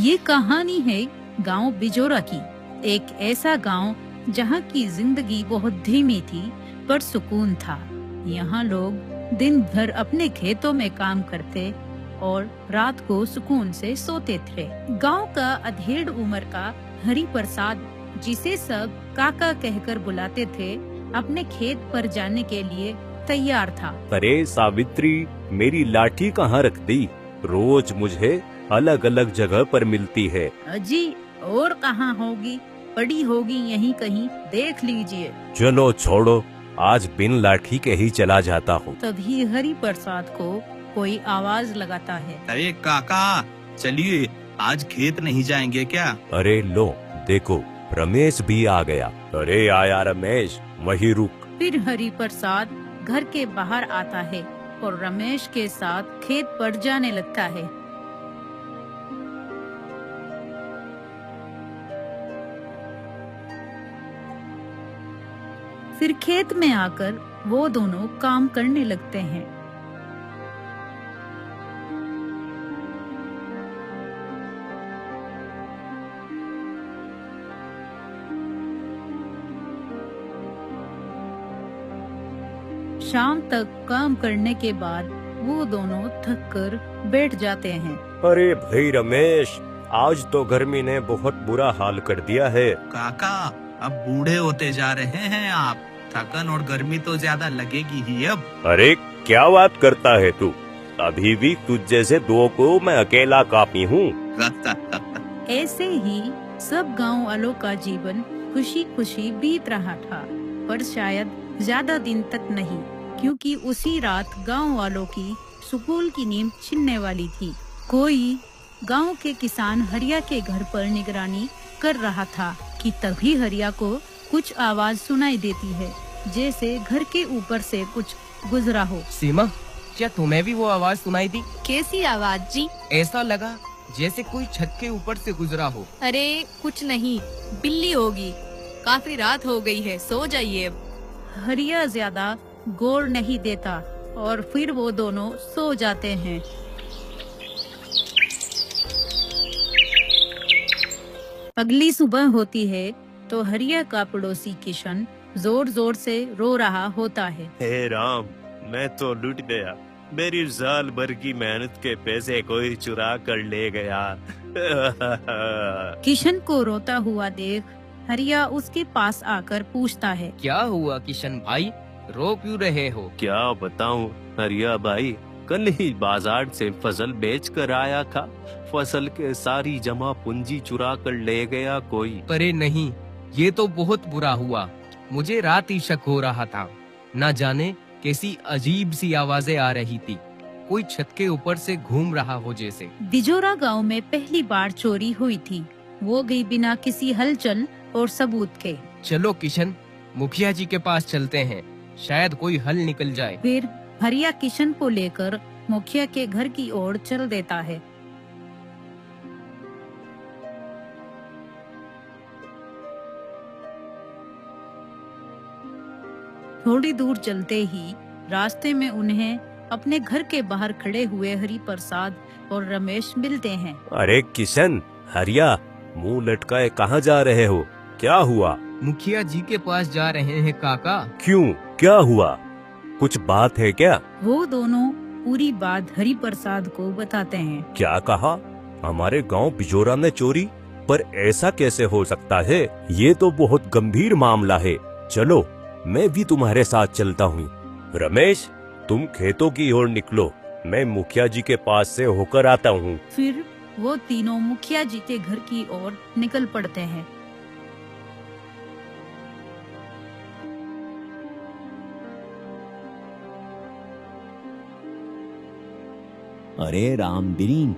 ये कहानी है गांव बिजोरा की। एक ऐसा गांव जहां की जिंदगी बहुत धीमी थी पर सुकून था। यहाँ लोग दिन भर अपने खेतों में काम करते और रात को सुकून से सोते थे। गांव का अधेड़ उम्र का हरि प्रसाद, जिसे सब काका कहकर बुलाते थे, अपने खेत पर जाने के लिए तैयार था। अरे सावित्री, मेरी लाठी कहाँ रख दी? रोज मुझे अलग अलग जगह पर मिलती है। अजी, और कहाँ होगी, पड़ी होगी यहीं कहीं, देख लीजिए। चलो छोड़ो, आज बिन लाठी के ही चला जाता हूँ। तभी हरि प्रसाद को कोई आवाज लगाता है। अरे काका, चलिए आज खेत नहीं जाएंगे क्या? अरे लो देखो, रमेश भी आ गया। अरे आया रमेश, वही रुक। फिर हरि प्रसाद घर के बाहर आता है और रमेश के साथ खेत पर जाने लगता है। फिर खेत में आकर वो दोनों काम करने लगते हैं। शाम तक काम करने के बाद वो दोनों थक कर बैठ जाते हैं। अरे भाई रमेश, आज तो गर्मी ने बहुत बुरा हाल कर दिया है। काका, अब बूढ़े होते जा रहे हैं आप, थकन और गर्मी तो ज्यादा लगेगी ही अब। अरे क्या बात करता है तू? अभी भी तुझ जैसे दो को मैं अकेला काफी हूँ। ऐसे ही सब गांव वालों का जीवन खुशी खुशी बीत रहा था, पर शायद ज्यादा दिन तक नहीं, क्योंकि उसी रात गांव वालों की सुकून की नींद छिनने वाली थी। कोई गांव के किसान हरिया के घर पर निगरानी कर रहा था कि तभी हरिया को कुछ आवाज सुनाई देती है, जैसे घर के ऊपर से कुछ गुजरा हो। सीमा, क्या तुम्हें भी वो आवाज सुनाई दी? कैसी आवाज जी? ऐसा लगा जैसे कोई छत के ऊपर से गुजरा हो। अरे कुछ नहीं, बिल्ली होगी। काफी रात हो गई है, सो जाइए अब। हरिया ज्यादा गौर नहीं देता और फिर वो दोनों सो जाते हैं। अगली सुबह होती है तो हरिया का पड़ोसी किशन जोर जोर से रो रहा होता है। हे राम, मैं तो लुट गया। मेरी साल भर की मेहनत के पैसे कोई चुरा कर ले गया। किशन को रोता हुआ देख हरिया उसके पास आकर पूछता है। क्या हुआ किशन भाई, रो क्यों रहे हो? क्या बताऊं हरिया भाई, कल ही बाजार से फसल बेच कर आया था। फसल के सारी जमा पूंजी चुरा कर ले गया कोई। अरे नहीं, ये तो बहुत बुरा हुआ। मुझे रात ही शक हो रहा था, न जाने कैसी अजीब सी आवाजें आ रही थी, कोई छत के ऊपर से घूम रहा हो जैसे। बिजोरा गांव में पहली बार चोरी हुई थी, वो गई बिना किसी हलचल और सबूत के। चलो किशन, मुखिया जी के पास चलते हैं, शायद कोई हल निकल जाए। फिर हरिया किशन को लेकर मुखिया के घर की ओर चल देता है। थोड़ी दूर चलते ही रास्ते में उन्हें अपने घर के बाहर खड़े हुए हरि प्रसाद और रमेश मिलते हैं। अरे किशन, हरिया, मुंह लटकाए कहाँ जा रहे हो? क्या हुआ? मुखिया जी के पास जा रहे हैं काका। क्यों, क्या हुआ? कुछ बात है क्या? वो दोनों पूरी बात हरि प्रसाद को बताते हैं। क्या कहा? हमारे गांव बिजोरा में चोरी? पर ऐसा कैसे हो सकता है? ये तो बहुत गंभीर मामला है। चलो, मैं भी तुम्हारे साथ चलता हूँ। रमेश, तुम खेतों की ओर निकलो, मैं मुखिया जी के पास से होकर आता हूँ। फिर वो तीनों मुखिया जी के घर की ओर निकल पड़ते हैं। अरे रामदीन,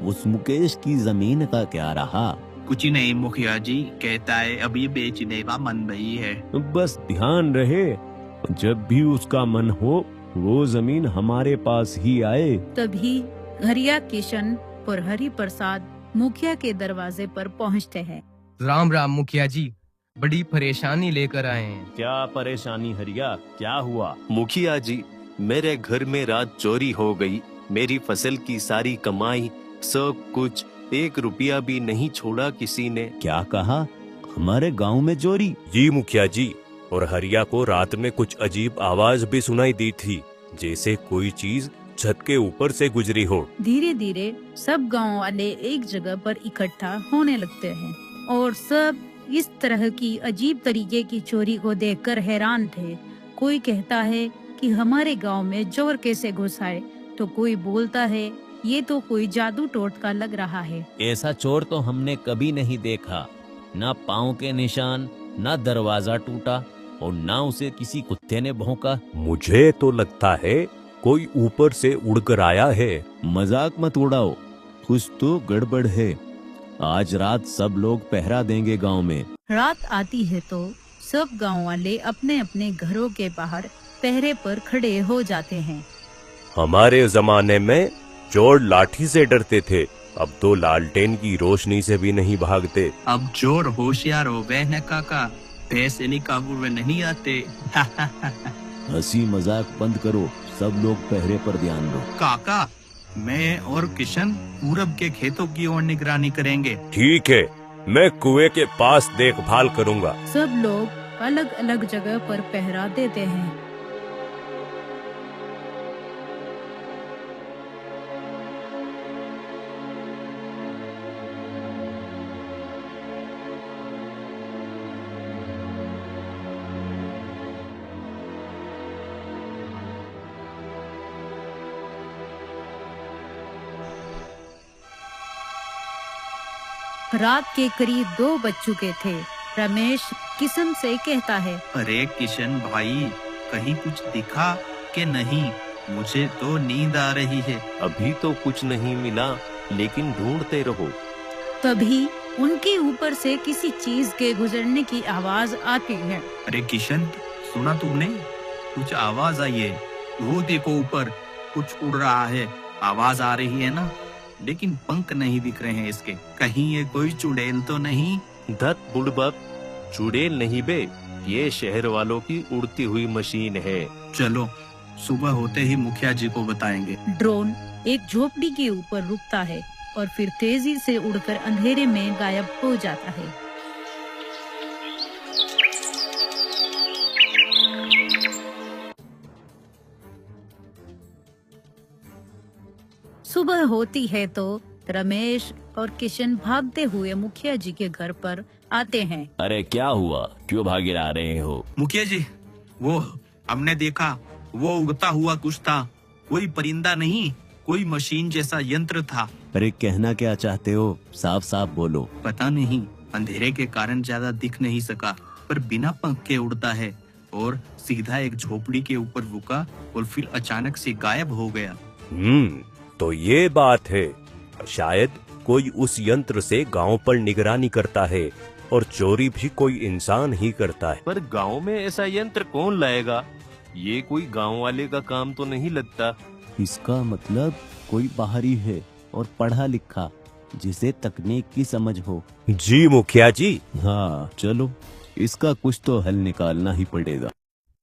उस मुकेश की जमीन का क्या रहा? कुछ ही नहीं मुखिया जी, कहता है अभी बेचने का मन नहीं है। बस ध्यान रहे, जब भी उसका मन हो वो जमीन हमारे पास ही आए। तभी हरिया, किशन और हरि प्रसाद मुखिया के दरवाजे पर पहुंचते हैं। राम राम मुखिया जी, बड़ी परेशानी लेकर आए हैं। क्या परेशानी हरिया, क्या हुआ? मुखिया जी, मेरे घर में रात चोरी हो गई। मेरी फसल की सारी कमाई सब कुछ 1 रुपया भी नहीं छोड़ा किसी ने। क्या कहा? हमारे गांव में चोरी? जी मुखिया जी, और हरिया को रात में कुछ अजीब आवाज भी सुनाई दी थी, जैसे कोई चीज छत के ऊपर से गुजरी हो। धीरे धीरे सब गांव वाले एक जगह पर इकट्ठा होने लगते हैं और सब इस तरह की अजीब तरीके की चोरी को देखकर हैरान थे। कोई कहता है कि हमारे गांव में चोर कैसे घुस आए, तो कोई बोलता है ये तो कोई जादू टोटका लग रहा है। ऐसा चोर तो हमने कभी नहीं देखा। ना पाँव के निशान, ना दरवाजा टूटा और ना उसे किसी कुत्ते ने भौंका। मुझे तो लगता है कोई ऊपर से उड़कर आया है। मजाक मत उड़ाओ, कुछ तो गड़बड़ है। आज रात सब लोग पहरा देंगे गांव में। रात आती है तो सब गांव वाले अपने अपने घरों के बाहर पहरे पर खड़े हो जाते हैं। हमारे जमाने में चोर लाठी से डरते थे, अब तो लालटेन की रोशनी से भी नहीं भागते। अब चोर होशियार हो गए हैं काका, पैसे नहीं काबू में नहीं आते। हंसी मजाक बंद करो, सब लोग पहरे पर ध्यान दो। काका, मैं और किशन पूरब के खेतों की ओर निगरानी करेंगे। ठीक है, मैं कुएं के पास देखभाल करूंगा। सब लोग अलग अलग जगह पर पहरा देते हैं। रात के करीब 2 बज चुके थे। रमेश किशन से कहता है, अरे किशन भाई, कहीं कुछ दिखा कि नहीं? मुझे तो नींद आ रही है। अभी तो कुछ नहीं मिला, लेकिन ढूंढते रहो। तभी उनके ऊपर से किसी चीज के गुजरने की आवाज आती है। अरे किशन, सुना तुमने? कुछ आवाज आई है। वो देखो, ऊपर कुछ उड़ रहा है। आवाज आ रही है ना, लेकिन पंख नहीं दिख रहे हैं इसके। कहीं ये कोई चुड़ैल तो नहीं? धत बुड़बक, चुड़ैल नहीं बे, ये शहर वालों की उड़ती हुई मशीन है। चलो, सुबह होते ही मुखिया जी को बताएंगे। ड्रोन एक झोपड़ी के ऊपर रुकता है और फिर तेजी से उड़कर अंधेरे में गायब हो जाता है। सुबह होती है तो रमेश और किशन भागते हुए मुखिया जी के घर पर आते हैं। अरे क्या हुआ, क्यों भागे आ रहे हो? मुखिया जी, वो हमने देखा, वो उड़ता हुआ कुछ था। कोई परिंदा नहीं, कोई मशीन जैसा यंत्र था। अरे कहना क्या चाहते हो, साफ साफ बोलो। पता नहीं, अंधेरे के कारण ज्यादा दिख नहीं सका, पर बिना पंख के उड़ता है और सीधा एक झोपड़ी के ऊपर रुका और फिर अचानक से गायब हो गया। तो ये बात है। शायद कोई उस यंत्र से गांव पर निगरानी करता है और चोरी भी कोई इंसान ही करता है। पर गांव में ऐसा यंत्र कौन लाएगा? ये कोई गांव वाले का काम तो नहीं लगता। इसका मतलब कोई बाहरी है और पढ़ा लिखा, जिसे तकनीक की समझ हो। जी मुखिया जी। हाँ चलो, इसका कुछ तो हल निकालना ही पड़ेगा।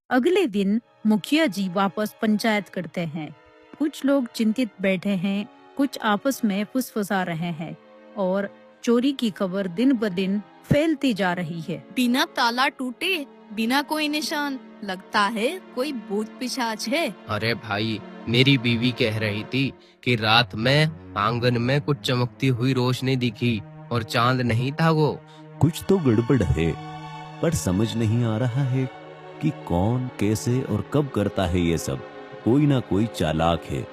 अगले दिन मुखिया जी वापस पंचायत करते हैं। कुछ लोग चिंतित बैठे हैं, कुछ आपस में फुसफुसा रहे हैं और चोरी की खबर दिन ब दिन फैलती जा रही है। बिना ताला टूटे, बिना कोई निशान, लगता है कोई भूत पिशाच है। अरे भाई, मेरी बीवी कह रही थी कि रात में आंगन में कुछ चमकती हुई रोशनी दिखी और चांद नहीं था वो। कुछ तो गड़बड़ है, पर समझ नहीं आ रहा है कि कौन, कैसे और कब करता है ये सब। कोई ना कोई चालाक है।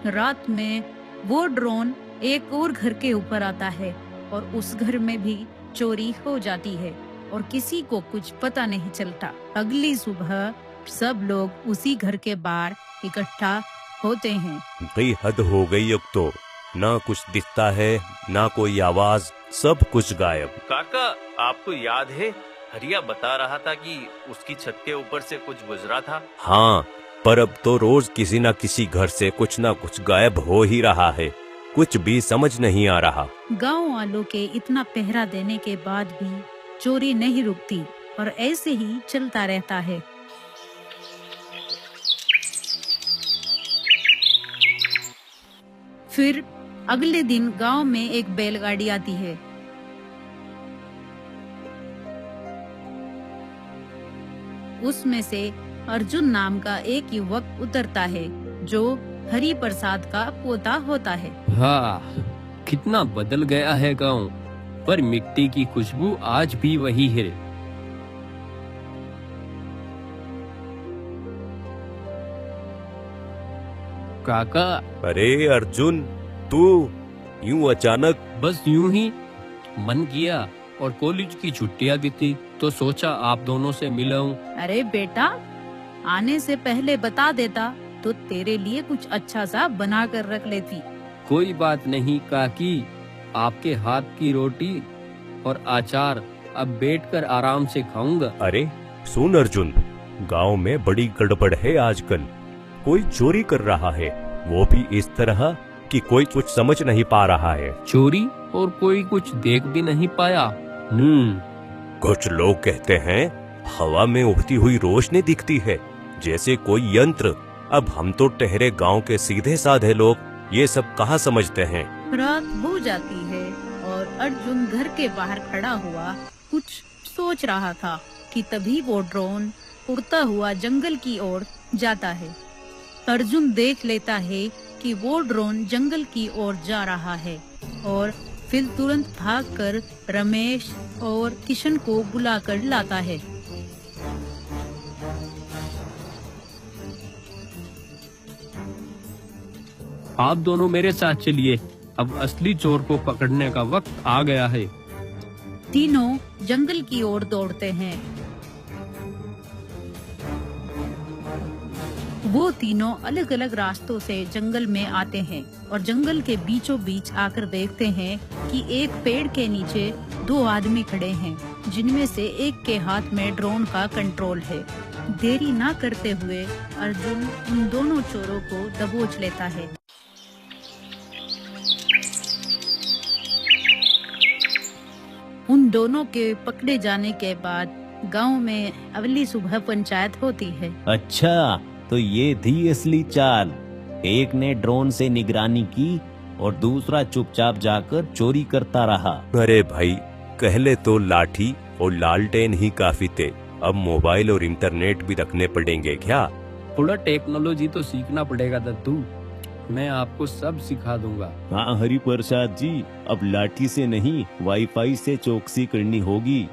रात में वो ड्रोन एक और घर के ऊपर आता है और उस घर में भी चोरी हो जाती है और किसी को कुछ पता नहीं चलता। अगली सुबह सब लोग उसी घर के बाहर इकट्ठा होते हैं। भाई हद हो गई अब तो। ना कुछ दिखता है, ना कोई आवाज, सब कुछ गायब। काका, आपको याद है हरिया बता रहा था कि उसकी छत के ऊपर से कुछ गुजरा था? हाँ, पर अब तो रोज किसी न किसी घर से कुछ न कुछ गायब हो ही रहा है। कुछ भी समझ नहीं आ रहा। गांव वालों के इतना पहरा देने के बाद भी चोरी नहीं रुकती और ऐसे ही चलता रहता है। फिर अगले दिन गांव में एक बैलगाड़ी आती है। उसमें से अर्जुन नाम का एक युवक उतरता है जो हरि प्रसाद का पोता होता है। हाँ, कितना बदल गया है गांव, पर मिट्टी की खुशबू आज भी वही है। काका, अरे अर्जुन, तू यूं अचानक? बस यूं ही मन किया और कॉलेज की छुट्टियां भी थी तो सोचा आप दोनों से मिलाऊं। अरे बेटा, आने से पहले बता देता तो तेरे लिए कुछ अच्छा सा बना कर रख लेती। कोई बात नहीं काकी, आपके हाथ की रोटी और अचार अब बैठकर आराम से खाऊंगा। अरे सुन अर्जुन, गांव में बड़ी गड़बड़ है आजकल। कोई चोरी कर रहा है, वो भी इस तरह कि कोई कुछ समझ नहीं पा रहा है। चोरी? और कोई कुछ देख भी नहीं पाया? कुछ लोग कहते हैं हवा में उड़ती हुई रोशनी दिखती है, जैसे कोई यंत्र। अब हम तो ठहरे गांव के सीधे साधे लोग ये सब कहाँ समझते हैं। रात हो जाती है और अर्जुन घर के बाहर खड़ा हुआ कुछ सोच रहा था कि तभी वो ड्रोन उड़ता हुआ जंगल की ओर जाता है। अर्जुन देख लेता है कि वो ड्रोन जंगल की ओर जा रहा है और फिर तुरंत भागकर रमेश और किशन को बुलाकर लाता है। आप दोनों मेरे साथ चलिए, अब असली चोर को पकड़ने का वक्त आ गया है। तीनों जंगल की ओर दौड़ते हैं। वो तीनों अलग अलग रास्तों से जंगल में आते हैं और जंगल के बीचों बीच आकर देखते हैं कि एक पेड़ के नीचे दो आदमी खड़े हैं, जिनमें से एक के हाथ में ड्रोन का कंट्रोल है। देरी ना करते हुए अर्जुन उन दोनों चोरों को दबोच लेता है। उन दोनों के पकड़े जाने के बाद गांव में अगली सुबह पंचायत होती है। अच्छा, तो ये थी असली चाल। एक ने ड्रोन से निगरानी की और दूसरा चुपचाप जाकर चोरी करता रहा। अरे भाई, पहले तो लाठी और लालटेन ही काफी थे, अब मोबाइल और इंटरनेट भी रखने पड़ेंगे क्या? थोड़ा टेक्नोलॉजी तो सीखना पड़ेगा दद्दू, मैं आपको सब सिखा दूंगा। हाँ हरि प्रसाद जी, अब लाठी से नहीं वाईफाई से चौकसी करनी होगी।